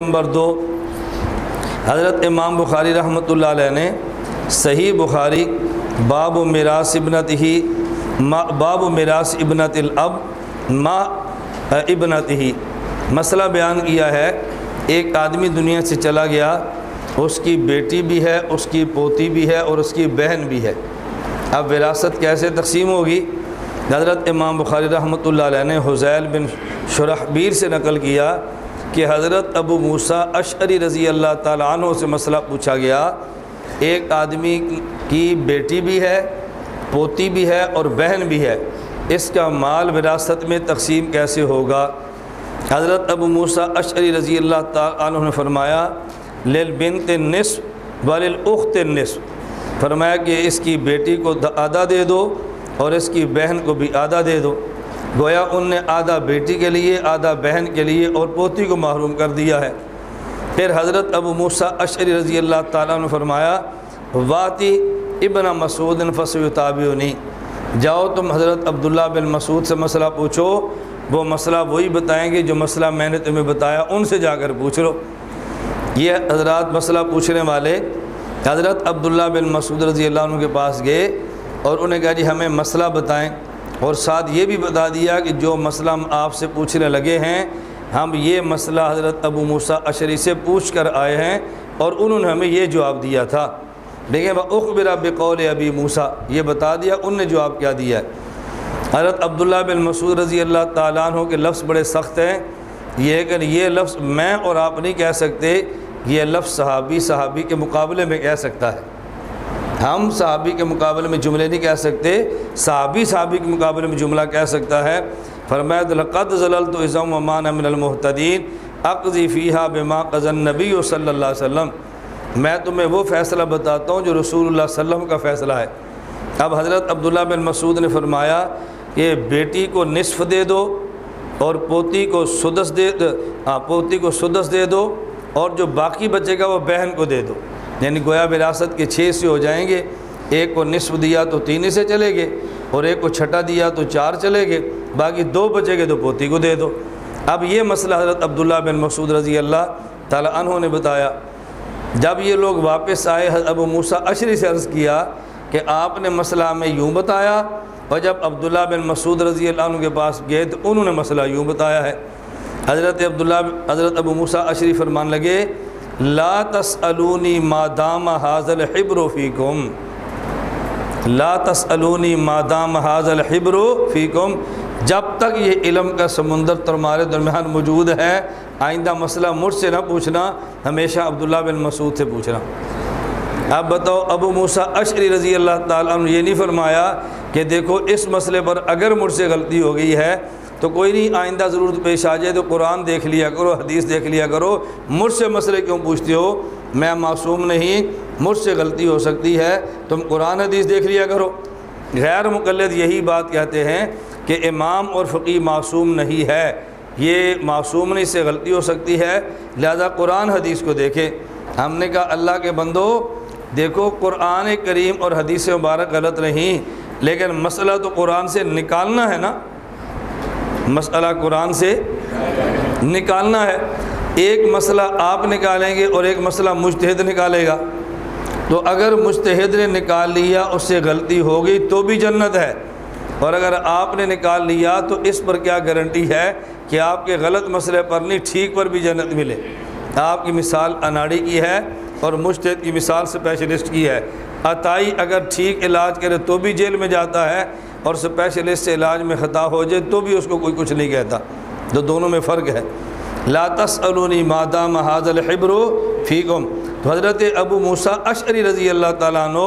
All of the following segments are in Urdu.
نمبر 2، حضرت امام بخاری رحمۃ اللہ علیہ نے صحیح بخاری باب میراث میراث ابنت الاب ما ابنتہ مسئلہ بیان کیا ہے۔ ایک آدمی دنیا سے چلا گیا، اس کی بیٹی بھی ہے، اس کی پوتی بھی ہے اور اس کی بہن بھی ہے۔ اب وراثت کیسے تقسیم ہوگی؟ حضرت امام بخاری رحمۃ اللہ علیہ نے حذیل بن شرحبیل سے نقل کیا کہ حضرت ابو موسیٰ اشعری رضی اللہ تعالیٰ عنہ سے مسئلہ پوچھا گیا، ایک آدمی کی بیٹی بھی ہے، پوتی بھی ہے اور بہن بھی ہے، اس کا مال وراثت میں تقسیم کیسے ہوگا؟ حضرت ابو موسیٰ اشعری رضی اللہ تعالیٰ عنہ نے فرمایا للبنت النصف وللأخت النصف، فرمایا کہ اس کی بیٹی کو آدھا دے دو اور اس کی بہن کو بھی آدھا دے دو۔ گویا ان نے آدھا بیٹی کے لیے، آدھا بہن کے لیے اور پوتی کو محروم کر دیا ہے۔ پھر حضرت ابو موسیٰ اشعری رضی اللہ تعالیٰ نے فرمایا واتی ابن مسعود فسیتابعنی، جاؤ تم حضرت عبداللہ بن مسعود سے مسئلہ پوچھو، وہ مسئلہ وہی بتائیں گے جو مسئلہ میں نے تمہیں بتایا، ان سے جا کر پوچھ لو۔ یہ حضرات مسئلہ پوچھنے والے حضرت عبداللہ بن مسعود رضی اللہ عنہ کے پاس گئے اور انہیں کہا جی ہمیں مسئلہ بتائیں، اور ساتھ یہ بھی بتا دیا کہ جو مسئلہ ہم آپ سے پوچھنے لگے ہیں، ہم یہ مسئلہ حضرت ابو موسیٰ اشعری سے پوچھ کر آئے ہیں اور انہوں نے ہمیں یہ جواب دیا تھا۔ دیکھیں اخبر بقول ابی موسیٰ، یہ بتا دیا ان نے جواب کیا دیا ہے۔ حضرت عبداللہ بن مسعود رضی اللہ تعالیٰ عنہ کے لفظ بڑے سخت ہیں، یہ لفظ میں اور آپ نہیں کہہ سکتے، یہ لفظ صحابی کے مقابلے میں کہہ سکتا ہے۔ ہم صحابی کے مقابلے میں جملے نہیں کہہ سکتے، صحابی کے مقابلے میں جملہ کہہ سکتا ہے۔ فرمایا لقد ظللت اذا وما انا من المهتدین اقضی فیہا بما قضى النبی صلی اللہ علیہ وسلم، میں تمہیں وہ فیصلہ بتاتا ہوں جو رسول اللہ صلی اللہ علیہ وسلم کا فیصلہ ہے۔ اب حضرت عبداللہ بن مسعود نے فرمایا کہ بیٹی کو نصف دے دو اور پوتی کو سدس دے دو اور جو باقی بچے گا وہ بہن کو دے دو، یعنی گویا وراثت کے 6 سے ہو جائیں گے۔ ایک کو نصف دیا تو 3 سے چلے گے اور ایک کو چھٹا دیا تو 4 چلے گے، باقی 2 بچے گے تو پوتی کو دے دو۔ اب یہ مسئلہ حضرت عبداللہ بن مسعود رضی اللہ تعالیٰ عنہ نے بتایا۔ جب یہ لوگ واپس آئے، ابو موسیٰ اشعری سے عرض کیا کہ آپ نے مسئلہ ہمیں یوں بتایا، اور جب عبداللہ بن مسعود رضی اللہ عنہ کے پاس گئے تو انہوں نے مسئلہ یوں بتایا ہے۔ حضرت ابو موسیٰ اشعری فرمان لگے لا تسألونی ما دام ھذا الحبر فیکم، لا تسألونی ما دام ھذا الحبر فیکم، جب تک یہ علم کا سمندر تمہارے درمیان موجود ہے آئندہ مسئلہ مجھ سے نہ پوچھنا، ہمیشہ عبداللہ بن مسعود سے پوچھنا۔ اب بتاؤ ابو موسیٰ اشعری رضی اللہ تعالیٰ عنہ یہ نہیں فرمایا کہ دیکھو اس مسئلے پر اگر مجھ سے غلطی ہو گئی ہے تو کوئی نہیں، آئندہ ضرورت پیش آ جائے تو قرآن دیکھ لیا کرو، حدیث دیکھ لیا کرو، مجھ سے مسئلے کیوں پوچھتے ہو؟ میں معصوم نہیں، مجھ سے غلطی ہو سکتی ہے، تم قرآن حدیث دیکھ لیا کرو۔ غیر مقلد یہی بات کہتے ہیں کہ امام اور فقیہ معصوم نہیں ہے، یہ معصوم نہیں، سے غلطی ہو سکتی ہے، لہذا قرآن حدیث کو دیکھے۔ ہم نے کہا اللہ کے بندو دیکھو قرآن کریم اور حدیث مبارک غلط نہیں، لیکن مسئلہ تو قرآن سے نکالنا ہے نا، مسئلہ قرآن سے نکالنا ہے۔ ایک مسئلہ آپ نکالیں گے اور ایک مسئلہ مجتہد نکالے گا، تو اگر مجتہد نے نکال لیا اس سے غلطی ہو گئی تو بھی جنت ہے، اور اگر آپ نے نکال لیا تو اس پر کیا گارنٹی ہے کہ آپ کے غلط مسئلے پر نہیں ٹھیک پر بھی جنت ملے؟ آپ کی مثال اناڑی کی ہے اور مجتہد کی مثال اسپیشلسٹ کی ہے۔ عطائی اگر ٹھیک علاج کرے تو بھی جیل میں جاتا ہے، اور اسپیشلسٹ سے علاج میں خطا ہو جائے تو بھی اس کو کوئی کچھ نہیں کہتا، تو دونوں میں فرق ہے۔ لا تسألونی ما دام ھذا الحبر فیکم، تو حضرت ابو موسیٰ اشعری رضی اللہ تعالیٰ عنہ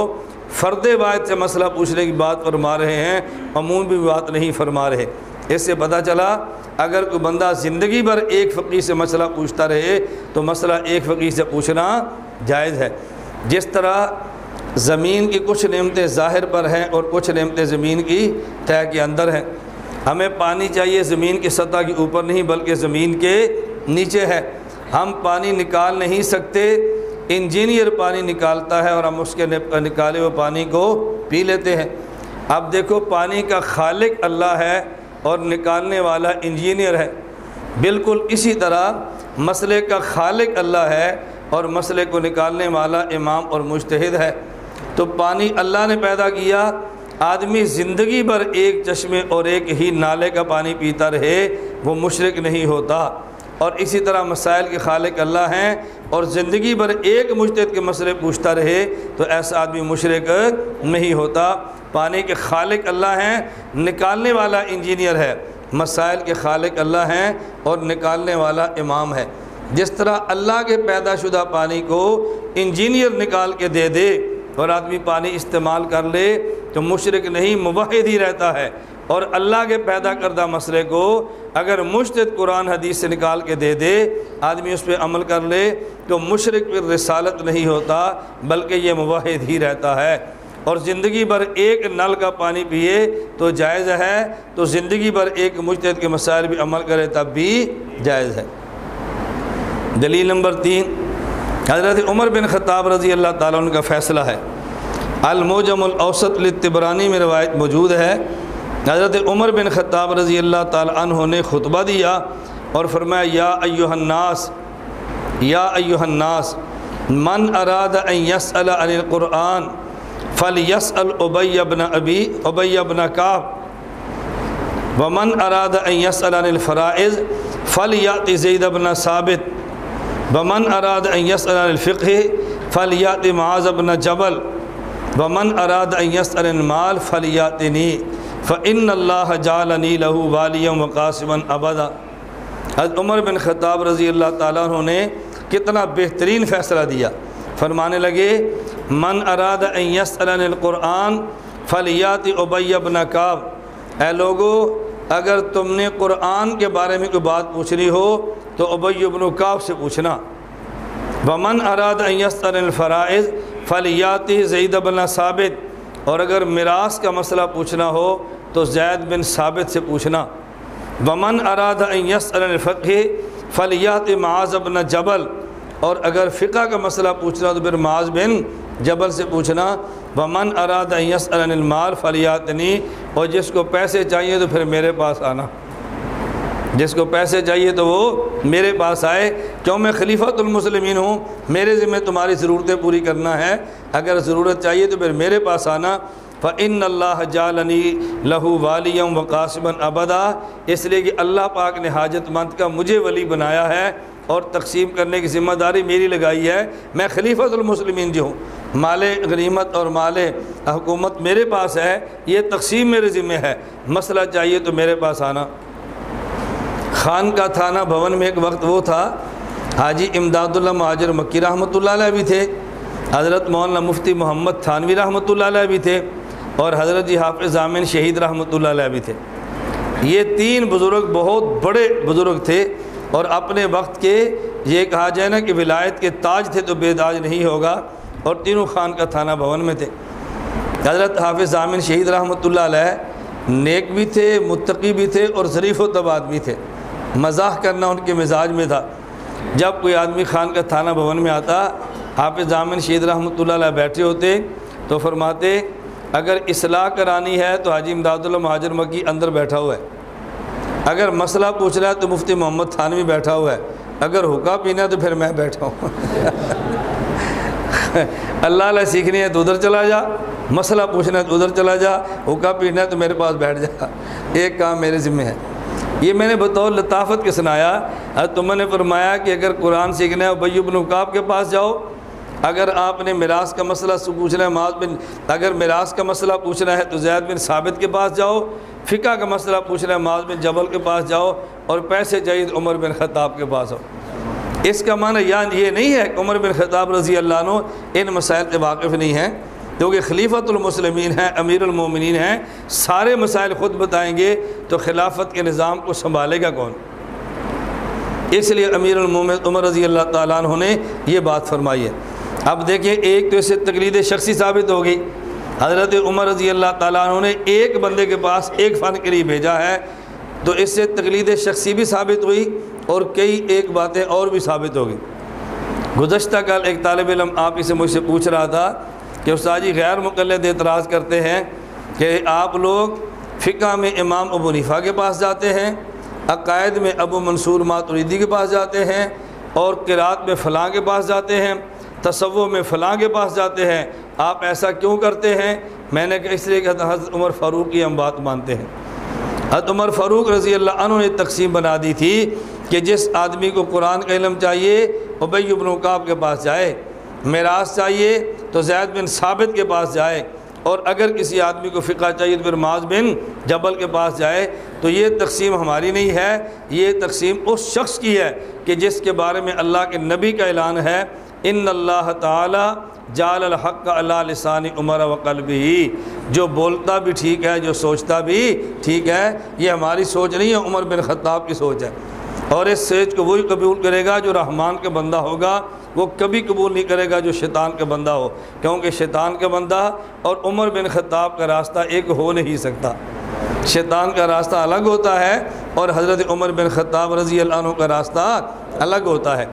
فرد واحد سے مسئلہ پوچھنے کی بات فرما رہے ہیں، عموم بھی بات نہیں فرما رہے۔ اس سے پتہ چلا اگر کوئی بندہ زندگی بھر ایک فقیہ سے مسئلہ پوچھتا رہے تو مسئلہ ایک فقیہ سے پوچھنا جائز ہے۔ جس طرح زمین کی کچھ نعمتیں ظاہر پر ہیں اور کچھ نعمتیں زمین کی تہہ کے اندر ہیں، ہمیں پانی چاہیے زمین کی سطح کے اوپر نہیں بلکہ زمین کے نیچے ہے، ہم پانی نکال نہیں سکتے، انجینئر پانی نکالتا ہے اور ہم اس کے نکالے ہوئے پانی کو پی لیتے ہیں۔ اب دیکھو پانی کا خالق اللہ ہے اور نکالنے والا انجینئر ہے، بالکل اسی طرح مسئلے کا خالق اللہ ہے اور مسئلے کو نکالنے والا امام اور مجتہد ہے۔ تو پانی اللہ نے پیدا کیا، آدمی زندگی بھر ایک چشمے اور ایک ہی نالے کا پانی پیتا رہے وہ مشرک نہیں ہوتا، اور اسی طرح مسائل کے خالق اللہ ہیں اور زندگی بھر ایک مجتہد کے مسئلے پوچھتا رہے تو ایسا آدمی مشرک نہیں ہوتا۔ پانی کے خالق اللہ ہیں، نکالنے والا انجینئر ہے، مسائل کے خالق اللہ ہیں اور نکالنے والا امام ہے۔ جس طرح اللہ کے پیدا شدہ پانی کو انجینئر نکال کے دے دے اور آدمی پانی استعمال کر لے تو مشرک نہیں، موحد ہی رہتا ہے، اور اللہ کے پیدا کردہ مسئلے کو اگر مجتہد قرآن حدیث سے نکال کے دے دے، آدمی اس پہ عمل کر لے تو مشرک پھر رسالت نہیں ہوتا بلکہ یہ موحد ہی رہتا ہے۔ اور زندگی بھر ایک نل کا پانی پیے تو جائز ہے، تو زندگی بھر ایک مجتہد کے مسائل بھی عمل کرے تب بھی جائز ہے۔ دلیل نمبر 3، حضرت عمر بن خطاب رضی اللہ تعالیٰ عنہ کا فیصلہ ہے، المعجم الاوسط للطبرانی میں روایت موجود ہے۔ حضرت عمر بن خطاب رضی اللہ تعالیٰ عنہ نے خطبہ دیا اور فرمایا یا ایھا الناس من اراد ان يسأل عن القرآن فليسأل ابی بن کعب ومن اراد ان يسأل عن الفرائض فليأت زید بن ثابت ومن اراد ان يسأل عن الفقہ فليأت معاذ بن جبل ومن اراد ان يسأل عن المال فليأتنی فإن اللہ جعلنی لہ والیا وقاسما ابدا۔ حضرت عمر بن خطاب رضی اللہ تعالیٰ عنہ نے کتنا بہترین فیصلہ دیا، فرمانے لگے من اراد ان يسأل عن القرآن فلیات ابی بن کعب، اے لوگو اگر تم نے قرآن کے بارے میں کوئی بات پوچھنی ہو تو ابی بن کعب سے پوچھنا۔ ومن اراد ان يسأل عن الفرائض فلیات زید بن ثابت، اور اگر میراث کا مسئلہ پوچھنا ہو تو زید بن ثابت سے پوچھنا۔ ومن اراد ان يسأل عن الفقہ فلیات معاذ بن جبل، اور اگر فقہ کا مسئلہ پوچھنا تو پھر معاذ بن جبل سے پوچھنا۔ ومن اراد ان يسأل عن المال فلیاتنی، اور جس کو پیسے چاہیے تو پھر میرے پاس آنا، جس کو پیسے چاہیے تو وہ میرے پاس آئے، کیوں میں خلیفۃ المسلمین ہوں، میرے ذمہ تمہاری ضرورتیں پوری کرنا ہے، اگر ضرورت چاہیے تو پھر میرے پاس آنا۔ فإن اللہ جعلنی لہ والیا وقاسما ابدا، اس لیے کہ اللہ پاک نے حاجت مند کا مجھے ولی بنایا ہے اور تقسیم کرنے کی ذمہ داری میری لگائی ہے، میں خلیفۃ المسلمین جو ہوں، مال غنیمت اور مال حکومت میرے پاس ہے، یہ تقسیم میرے ذمہ ہے، مسئلہ چاہیے تو میرے پاس آنا۔ خان کا تھانہ بھون میں ایک وقت وہ تھا، حاجی امداد اللہ مہاجر مکی رحمۃ اللہ علیہ بھی تھے، حضرت مولانا مفتی محمد تھانوی رحمۃ اللہ علیہ بھی تھے، اور حضرت جی حافظ ضامن شہید رحمۃ اللہ علیہ بھی تھے۔ یہ تین بزرگ بہت بڑے بزرگ تھے، اور اپنے وقت کے یہ کہا جائے نا کہ ولایت کے تاج تھے تو بے تاج نہیں ہوگا، اور تینوں خان کا تھانہ بھون میں تھے۔ حضرت حافظ ضامن شہید رحمۃ اللہ علیہ نیک بھی تھے، متقی بھی تھے، اور ظریف و طب آدمی تھے، مزاح کرنا ان کے مزاج میں تھا۔ جب کوئی آدمی خان کا تھانہ بھون میں آتا، حافظ ضامن شہید رحمۃ اللہ علیہ بیٹھے ہوتے تو فرماتے اگر اصلاح کرانی ہے تو حاجی امداد اللہ مہاجر مکی اندر بیٹھا ہوا ہے، اگر مسئلہ پوچھنا ہے تو مفتی محمد تھانوی بیٹھا ہوا ہے، اگر حکا پینا ہے تو پھر میں بیٹھا ہوں۔ اللہ علیہ سیکھنی ہے تو ادھر چلا جا، مسئلہ پوچھنا ہے تو ادھر چلا جا، حکا پینا ہے تو میرے پاس بیٹھ جا، ایک کام میرے ذمہ ہے۔ یہ میں نے بطور لطافت کے سنایا۔ تم نے فرمایا کہ اگر قرآن سیکھنا ہے ابی بن کعب کے پاس جاؤ، اگر آپ نے میراث کا مسئلہ پوچھنا ہے اگر میراث کا مسئلہ پوچھنا ہے تو زید بن ثابت کے پاس جاؤ، فقہ کا مسئلہ پوچھنا ہے معاذ بن جبل کے پاس جاؤ، اور پیسے چاہیے تو عمر بن خطاب کے پاس آؤ۔ اس کا معنی یہ نہیں ہے کہ عمر بن خطاب رضی اللہ عنہ ان مسائل سے واقف نہیں ہیں، کیونکہ خلیفۃ المسلمین ہیں، امیر المومنین ہیں، سارے مسائل خود بتائیں گے تو خلافت کے نظام کو سنبھالے گا کون؟ اس لیے امیر المومنین عمر رضی اللہ تعالیٰ عنہ نے یہ بات فرمائی ہے۔ اب دیکھیں، ایک تو اس سے تقلید شخصی ثابت ہو گئی، حضرت عمر رضی اللہ تعالیٰ عنہ نے ایک بندے کے پاس ایک فن کے لیے بھیجا ہے، تو اس سے تقلید شخصی بھی ثابت ہوئی اور کئی ایک باتیں اور بھی ثابت ہو گئی۔ گزشتہ کل ایک طالب علم آپ ہی سے مجھ سے پوچھ رہا تھا کہ استاد جی غیر مقلد اعتراض کرتے ہیں کہ آپ لوگ فقہ میں امام ابو حنیفہ کے پاس جاتے ہیں، عقائد میں ابو منصور ماتریدی کے پاس جاتے ہیں، اور قرات میں فلاں کے پاس جاتے ہیں، تصوف میں فلاں کے پاس جاتے ہیں، آپ ایسا کیوں کرتے ہیں؟ میں نے کہا اس لیے کہ حضرت عمر فاروق کی ہم بات مانتے ہیں۔ حضرت عمر فاروق رضی اللہ عنہ نے تقسیم بنا دی تھی کہ جس آدمی کو قرآن کا علم چاہیے ابی بن کعب کے پاس جائے، میراث چاہیے تو زید بن ثابت کے پاس جائے، اور اگر کسی آدمی کو فقہ چاہیے تو پھر معاذ بن جبل کے پاس جائے۔ تو یہ تقسیم ہماری نہیں ہے، یہ تقسیم اس شخص کی ہے کہ جس کے بارے میں اللہ کے نبی کا اعلان ہے، ان اللہ تعالی جعل الحق علی لسان عمر وقلبہ، جو بولتا بھی ٹھیک ہے، جو سوچتا بھی ٹھیک ہے۔ یہ ہماری سوچ نہیں ہے، عمر بن خطاب کی سوچ ہے، اور اس سوچ کو وہی قبول کرے گا جو رحمان کا بندہ ہوگا، وہ کبھی قبول نہیں کرے گا جو شیطان کا بندہ ہو، کیونکہ شیطان کا بندہ اور عمر بن خطاب کا راستہ ایک ہو نہیں سکتا۔ شیطان کا راستہ الگ ہوتا ہے اور حضرت عمر بن خطاب رضی اللہ عنہ کا راستہ الگ ہوتا ہے۔